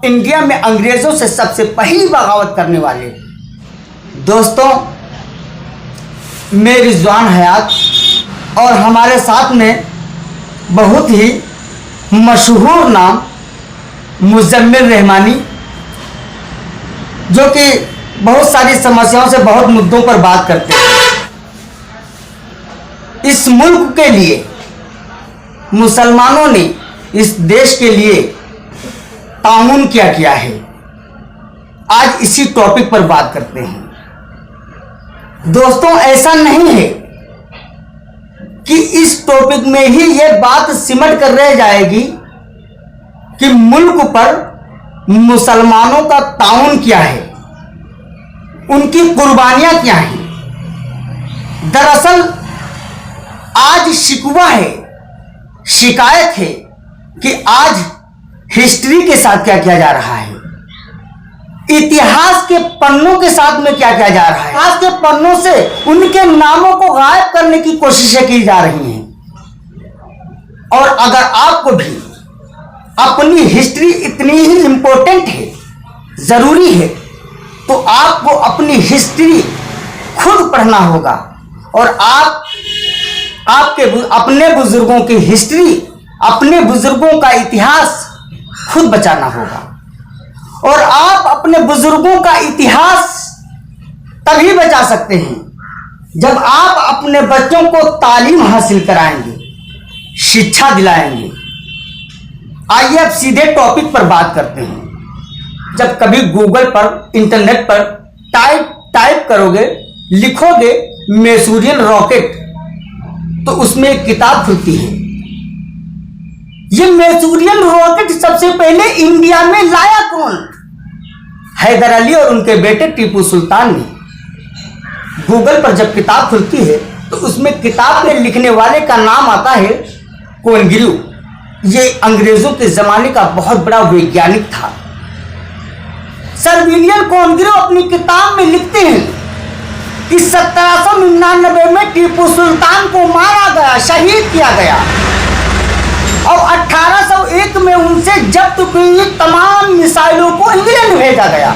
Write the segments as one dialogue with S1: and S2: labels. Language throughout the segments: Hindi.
S1: इंडिया में अंग्रेजों से सबसे पहली बगावत करने वाले। दोस्तों, मैं रिजवान हयात और हमारे साथ में बहुत ही मशहूर नाम मुजम्मिल रहमानी, जो कि बहुत सारी समस्याओं से बहुत मुद्दों पर बात करते हैं। इस मुल्क के लिए मुसलमानों ने इस देश के लिए ताउन क्या किया है, आज इसी टॉपिक पर बात करते हैं। दोस्तों, ऐसा नहीं है कि इस टॉपिक में ही यह बात सिमट कर रह जाएगी कि मुल्क पर मुसलमानों का ताउन क्या है, उनकी कुर्बानियां क्या हैं। दरअसल आज शिकवा है, शिकायत है कि आज हिस्ट्री के साथ क्या किया जा रहा है, इतिहास के पन्नों के साथ में क्या किया जा रहा है। इतिहास के पन्नों से उनके नामों को गायब करने की कोशिशें की जा रही हैं। और अगर आपको भी अपनी हिस्ट्री इतनी ही इंपॉर्टेंट है, जरूरी है, तो आपको अपनी हिस्ट्री खुद पढ़ना होगा और आपके अपने बुजुर्गों की हिस्ट्री, अपने बुजुर्गों का इतिहास खुद बचाना होगा। और आप अपने बुजुर्गों का इतिहास तभी बचा सकते हैं जब आप अपने बच्चों को तालीम हासिल कराएंगे, शिक्षा दिलाएंगे। आइए अब सीधे टॉपिक पर बात करते हैं। जब कभी गूगल पर, इंटरनेट पर टाइप करोगे, लिखोगे मैसूरियन रॉकेट, तो उसमें एक किताब खुलती है। ये मैसूरियन रॉकेट सबसे पहले इंडिया में लाया कौन? हैदर अली और उनके बेटे टीपू सुल्तान ने। गूगल पर जब किताब खुलती है तो उसमें किताब में लिखने वाले का नाम आता है कॉनग्र्यू। ये अंग्रेजों के जमाने का बहुत बड़ा वैज्ञानिक था। सर विलियम कॉनग्र्यू अपनी किताब में लिखते हैं कि 1799 में टीपू सुल्तान को मारा गया, शहीद किया गया और 1801 में उनसे जब्त हुई तमाम मिसाइलों को इंग्लैंड भेजा गया।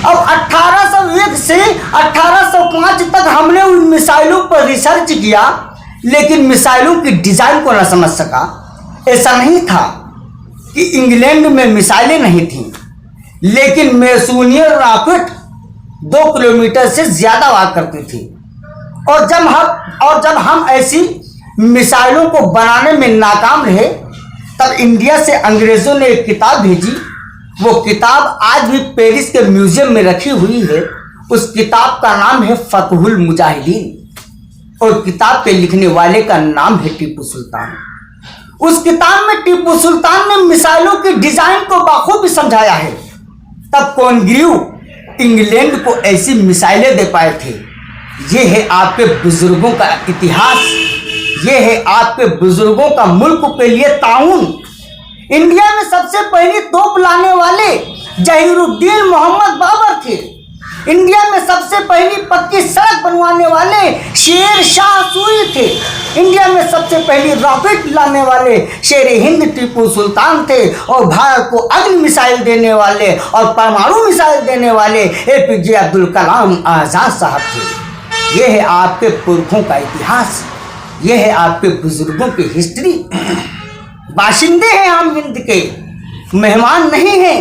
S1: अब 1801 से 1805 तक हमने उन मिसाइलों पर रिसर्च किया, लेकिन मिसाइलों की डिजाइन को न समझ सका। ऐसा नहीं था कि इंग्लैंड में मिसाइलें नहीं थीं, लेकिन मैसूरियन रॉकेट 2 किलोमीटर से ज्यादा वार करती थी। और जब हम ऐसी मिसाइलों को बनाने में नाकाम रहे, तब इंडिया से अंग्रेजों ने एक किताब भेजी। वो किताब आज भी पेरिस के म्यूजियम में रखी हुई है। उस किताब का नाम है फतहुल मुजाहिदीन और किताब के लिखने वाले का नाम है टीपू सुल्तान। उस किताब में टीपू सुल्तान ने मिसाइलों की डिजाइन को बाखूबी समझाया है। तब कॉनग्र्यू इंग्लैंड को ऐसी मिसाइलें दे पाए थे। ये है आपके बुजुर्गों का इतिहास, ये है आपके बुजुर्गों का मुल्क के लिए ताउन। इंडिया में सबसे पहली तोप लाने वाले जहीरुद्दीन मोहम्मद बाबर थे। इंडिया में सबसे पहली पक्की सड़क बनवाने वाले शेर शाह सूरी थे। इंडिया में सबसे पहली रॉकेट लाने वाले शेर हिंद टीपू सुल्तान थे। और भारत को अग्नि मिसाइल देने वाले और परमाणु मिसाइल देने वाले APJ अब्दुल कलाम आजाद साहब थे। यह है आपके पुरखों का इतिहास, यह है आपके बुजुर्गों की हिस्ट्री। बाशिंदे हैं हम हिंद के, मेहमान नहीं हैं,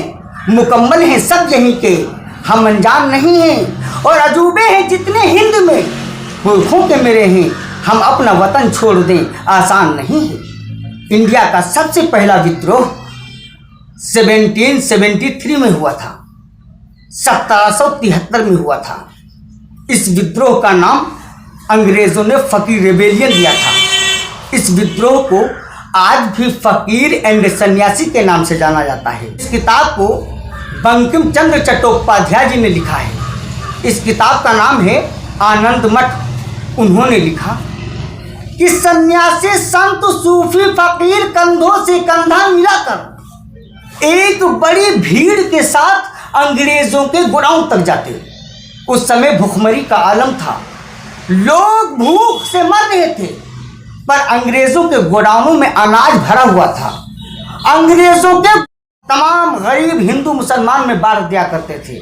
S1: मुकम्मल हैं सब यहीं के, हम अनजान नहीं हैं और अजूबे हैं जितने हिंद में, पुरखों के मेरे हैं, हम अपना वतन छोड़ दें आसान नहीं है। इंडिया का सबसे पहला विद्रोह 1773 में हुआ था, 1773 में हुआ था। इस विद्रोह का नाम अंग्रेजों ने फकीर रेबेलियन दिया था। इस विद्रोह को आज भी फकीर एंड सन्यासी के नाम से जाना जाता है। इस किताब को बंकिम चंद्र चट्टोपाध्याय जी ने लिखा है। इस किताब का नाम है आनंद मठ। उन्होंने लिखा कि सन्यासी, संत, सूफी, फकीर कंधों से कंधा मिलाकर एक बड़ी भीड़ के साथ अंग्रेजों के गोडाउन तक जाते। उस समय भुखमरी का आलम था, लोग भूख से मर रहे थे, पर अंग्रेजों के गोडाउनों में अनाज भरा हुआ था। अंग्रेजों के तमाम गरीब हिंदू मुसलमान में बांट दिया करते थे।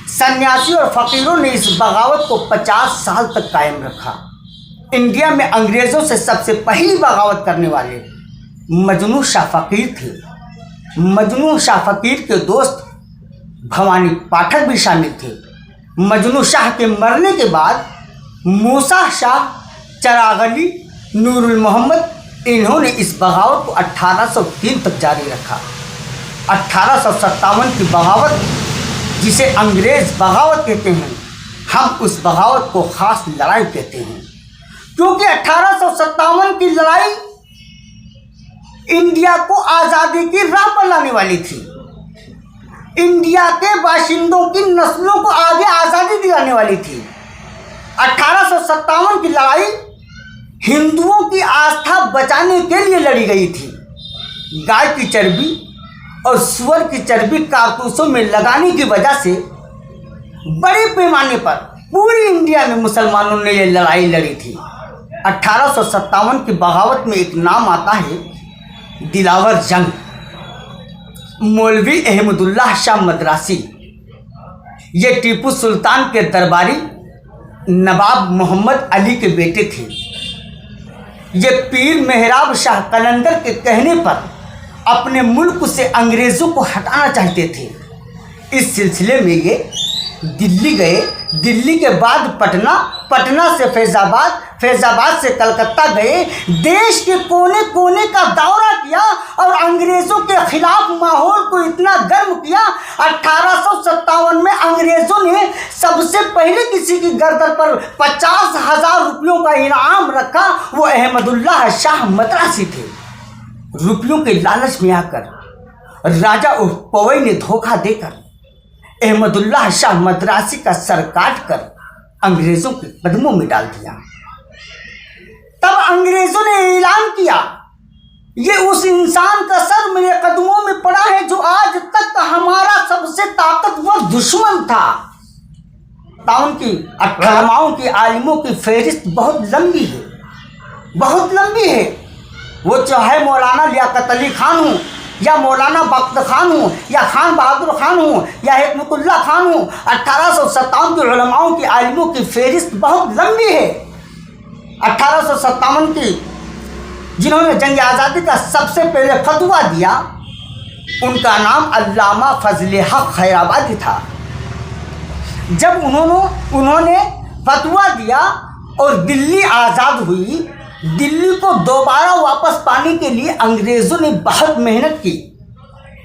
S1: सन्यासी और फकीरों ने इस बगावत को 50 साल तक कायम रखा। इंडिया में अंग्रेज़ों से सबसे पहली बगावत करने वाले मजनू शाह फकीर थे। मजनू शाह फकीर के दोस्त भवानी पाठक भी शामिल थे। मजनू शाह के मरने के बाद मूसा शाह, चिराग अली, नूरुल मोहम्मद इन्होंने इस बगावत को 1803 तक जारी रखा। 1857 की बगावत, जिसे अंग्रेज़ बगावत कहते हैं, हम उस बगावत को ख़ास लड़ाई कहते हैं, क्योंकि 1857 की लड़ाई इंडिया को आज़ादी की राह पर लाने वाली थी। इंडिया के बाशिंदों की नस्लों को आगे आज़ादी दिलाने वाली थी। 1857 की लड़ाई हिंदुओं की आस्था बचाने के लिए लड़ी गई थी। गाय की चर्बी और सुअर की चर्बी कारतूसों में लगाने की वजह से बड़े पैमाने पर पूरी इंडिया में मुसलमानों ने यह लड़ाई लड़ी थी। 1857 की बगावत में एक नाम आता है दिलावर जंग। मौलवी अहमदुल्लाह शाह मद्रासी, ये टीपू सुल्तान के दरबारी नवाब मोहम्मद अली के बेटे थे। ये पीर मेहराब शाह कलंदर के कहने पर अपने मुल्क से अंग्रेज़ों को हटाना चाहते थे। इस सिलसिले में ये दिल्ली गए। दिल्ली के बाद पटना, पटना से फैज़ाबाद, फैज़ाबाद से कलकत्ता गए। देश के कोने कोने का दौरा किया और अंग्रेज़ों के खिलाफ माहौल को इतना गर्म किया। 1857 में अंग्रेज़ों ने सबसे पहले किसी की गर्दन पर 50,000 रुपयों का इनाम रखा। वो अहमदुल्लाह शाह मद्रासी थे। रुपयों के लालच में आकर राजा उर्फ पवई ने धोखा देकर अहमदुल्लाह शाह मद्रासी का सर काट कर अंग्रेज़ों के कदमों में डाल दिया। तब अंग्रेज़ों ने ऐलान किया, ये उस इंसान का सर मेरे कदमों में पड़ा है जो आज तक हमारा सबसे ताकतवर दुश्मन था। ताउन की अठारमाओं की आलिमों की फहरिस्त बहुत लंबी है, बहुत लंबी है। वो चाहे मौलाना लियाकत अली खान हो या मौलाना बख्त खान हो या खान बहादुर खान हो या हिकमतुल्लाह खान हो, 1857 के उलमाओं की आलिमों की फहरिस्त बहुत लंबी है। 1857 की जिन्होंने जंग आज़ादी का सबसे पहले फतवा दिया, उनका नाम अल्लामा फजल हक खैराबादी था। जब उन्होंने फतवा दिया और दिल्ली आज़ाद हुई, दिल्ली को दोबारा वापस पाने के लिए अंग्रेज़ों ने बहुत मेहनत की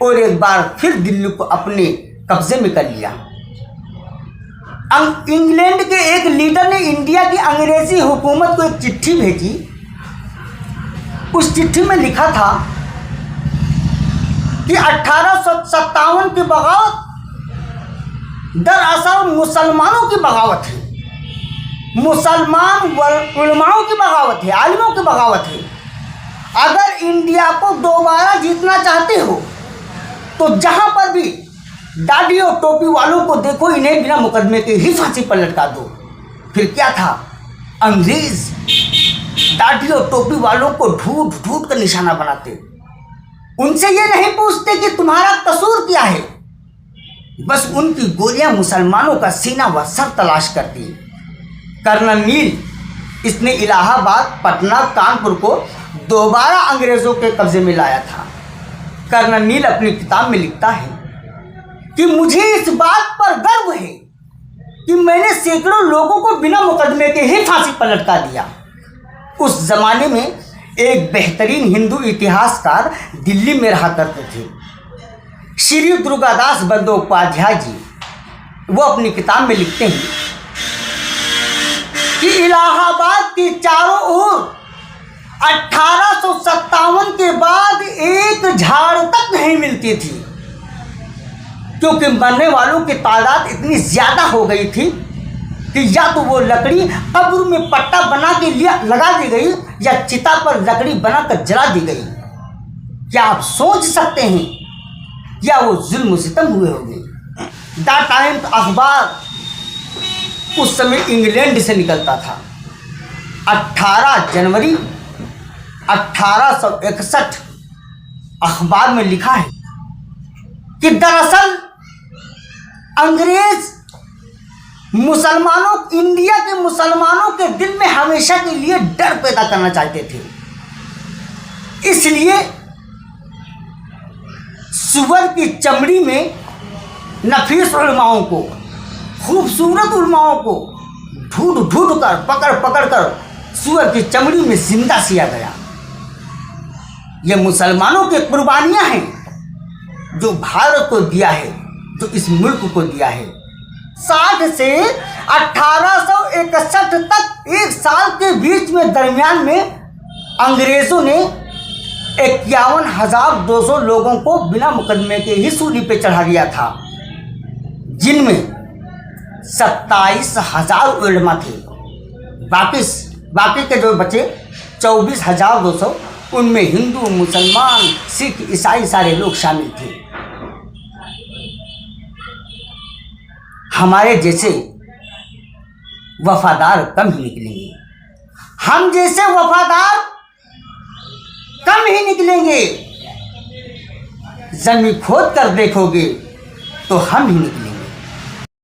S1: और एक बार फिर दिल्ली को अपने कब्जे में कर लिया। इंग्लैंड के एक लीडर ने इंडिया की अंग्रेज़ी हुकूमत को एक चिट्ठी भेजी। उस चिट्ठी में लिखा था कि 1857 की बगावत दरअसल मुसलमानों की बगावत है, मुसलमान उलमाओं की बगावत है, आलिमों की बगावत है। अगर इंडिया को दोबारा जीतना चाहते हो तो जहाँ पर भी दाढ़ी और टोपी वालों को देखो, इन्हें बिना मुकदमे के ही फांसी पर लटका दो। फिर क्या था, अंग्रेज दाढ़ी और टोपी वालों को ढूंढ ढूंढ कर निशाना बनाते। उनसे ये नहीं पूछते कि तुम्हारा कसूर क्या है, बस उनकी गोलियां मुसलमानों का सीना व सर तलाश करती। कर्नल नील, इसने इलाहाबाद, पटना, कानपुर को दोबारा अंग्रेज़ों के कब्जे में लाया था। कर्नल नील अपनी किताब में लिखता है कि मुझे इस बात पर गर्व है कि मैंने सैकड़ों लोगों को बिना मुकदमे के ही फांसी पर लटका दिया। उस जमाने में एक बेहतरीन हिंदू इतिहासकार दिल्ली में रहा करते थे, श्री दुर्गादास बंदोपाध्याय जी। वो अपनी किताब में लिखते हैं कि इलाहाबाद के चारों ओर 1857 के बाद एक झाड़ तक नहीं मिलती थी, क्योंकि मरने वालों की तादाद इतनी ज़्यादा हो गई थी कि या तो वो लकड़ी कब्र में पट्टा बना के लगा दी गई या चिता पर लकड़ी बनाकर जला दी गई। क्या आप सोच सकते हैं क्या वो जुल्म सितम हुए होंगे। द टाइम्स अखबार उस समय इंग्लैंड से निकलता था। 18 जनवरी 1861 अखबार में लिखा है कि दरअसल अंग्रेज मुसलमानों, इंडिया के मुसलमानों के दिल में हमेशा के लिए डर पैदा करना चाहते थे। इसलिए सुअर की चमड़ी में नफीस उलमाओं को, खूबसूरत उलमाओं को ढूंढ ढूंढ कर, पकड़ पकड़ कर सुअर की चमड़ी में जिंदा सिया गया। ये मुसलमानों की कुर्बानियां हैं जो भारत को दिया है, जो इस मुल्क को दिया है। 60 से 1861 तक 1 साल के बीच में दरमियान में अंग्रेजों ने 51,200 लोगों को बिना मुकदमे के ही सूली पे चढ़ा दिया था, जिनमें 27,000 उलमा थे। बाकी के जो बचे 24,200, उनमें हिंदू, मुसलमान, सिख, ईसाई सारे लोग शामिल थे। हमारे जैसे वफादार कम ही निकलेंगे, हम जैसे वफादार कम ही निकलेंगे। जमीन खोद कर देखोगे तो हम ही निकलेंगे।